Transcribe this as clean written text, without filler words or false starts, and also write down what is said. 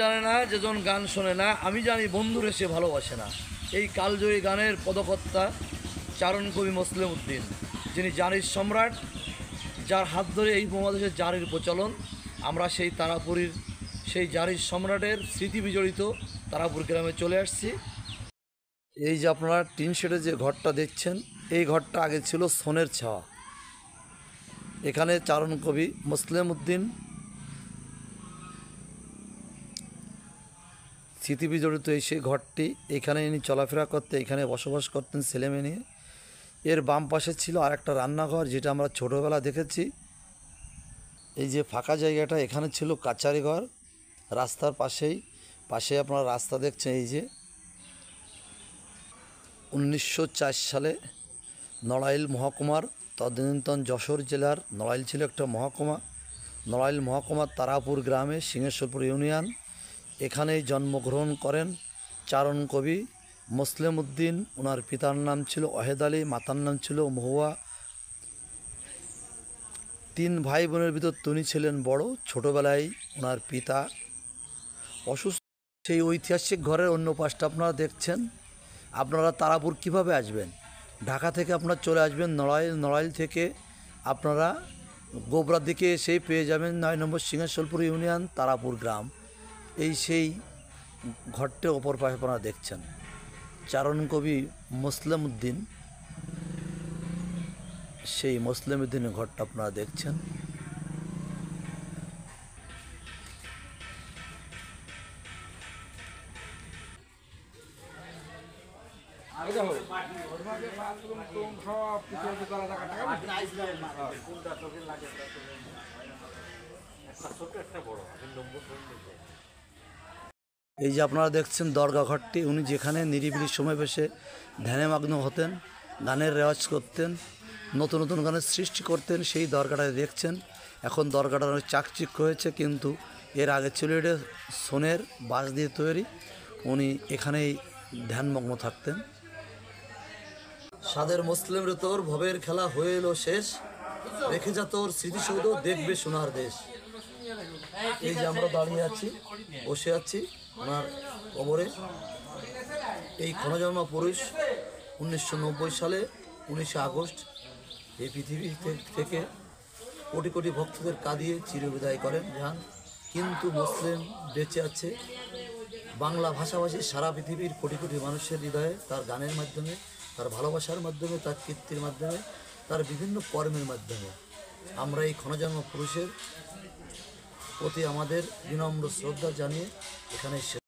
জানে না, যেজন গান শোনে না। আমি জানি বন্ধুরে সে ভালোবাসে না। এই কালজয়ী গানের পদকর্তা চারণ কবি মোসলেম উদ্দিন, যিনি জারির সম্রাট, যার হাত ধরে এই উপমহাদেশের জারির প্রচলন। আমরা সেই তারাপুরীর সেই জারির সম্রাটের স্মৃতি বিজড়িত তারাপুর গ্রামে চলে আসছি। এই যে আপনারা টিন শেডের যে ঘরটা দেখছেন, এই ঘরটা আগে ছিল সোনের ছাওয়া। এখানে চারণ কবি মোসলেম উদ্দিন স্মৃতি বিজড়িত এই সেই ঘরটি। এখানে ইনি চলাফেরা করতে, এখানে বসবাস করতেন ছেলেমেয়ে নিয়ে। এর বাম পাশে ছিল আর একটা রান্নাঘর, যেটা আমরা ছোটোবেলা দেখেছি। এই যে ফাঁকা জায়গাটা, এখানে ছিল কাচারি ঘর। রাস্তার পাশে আপনারা রাস্তা দেখছেন। এই যে 1904 সালে নড়াইল মহকুমার, তদানীন্তন যশোর জেলার নড়াইল ছিল একটা মহকুমা। নড়াইল মহকুমার তারাপুর গ্রামে সিংহেশ্বরপুর ইউনিয়ন, এখানেই জন্মগ্রহণ করেন চারণ কবি মোসলেম উদ্দিন। ওনার পিতার নাম ছিল ওয়াহেদ আলী, মাতার নাম ছিল মহুয়া। 3 ভাই বোনের ভিতর তিনি ছিলেন বড়। ছোটোবেলায় ওনার পিতা অসুস্থ। সেই ঐতিহাসিক ঘরের অন্য পাশটা আপনারা দেখছেন। আপনারা তারাপুর কিভাবে আসবেন? ঢাকা থেকে আপনারা চলে আসবেন নড়াইল থেকে আপনারা গোবরার দিকে এসেই পেয়ে যাবেন 9 নম্বর সিংহেশ্বরপুর ইউনিয়ন, তারাপুর গ্রাম। এই সেই ঘরটির ওপর পাশে আপনারা দেখছেন চারণ কবি মোসলেম উদ্দিন, সেই মোসলেম উদ্দিনের ঘরটা আপনারা দেখছেন। এই যে আপনারা দেখছেন দরগা ঘরটি, উনি যেখানে নিরিবিলি সময় বসে ধ্যানে মগ্ন হতেন, গানের রেওয়াজ করতেন, নতুন নতুন গানের সৃষ্টি করতেন, সেই দরগাটা দেখছেন। এখন দরগাটা অনেক চাকচিক্য হয়েছে, কিন্তু এর আগে ছিল এটা সোনের বাঁশ দিয়ে তৈরি। উনি এখানেই ধ্যানমগ্ন থাকতেন। সাদের মুসলিমরে তোর ভবের খেলা হয়ে এলো শেষ, রেখে যা তোর স্মৃতিসৌধ দেখবে সোনার দেশ। এই যে আমরা দাঁড়িয়ে আছি, বসে আছি ওনার কবরে। এই ক্ষণজন্মা পুরুষ 1990 সালে 19 আগস্ট এই পৃথিবী থেকে কোটি কোটি ভক্তদের কাঁদিয়ে চিরবিদায় করেন যান। কিন্তু মুসলিম বেঁচে আছে বাংলা ভাষাভাষী সারা পৃথিবীর কোটি কোটি মানুষের হৃদয়ে, তার গানের মাধ্যমে, তার ভালোবাসার মাধ্যমে, তার কীর্তির মাধ্যমে, তার বিভিন্ন কর্মের মাধ্যমে। আমরা এই ক্ষণজন্মা পুরুষের প্রতি আমাদের বিনম্র শ্রদ্ধা জানিয়ে এখানে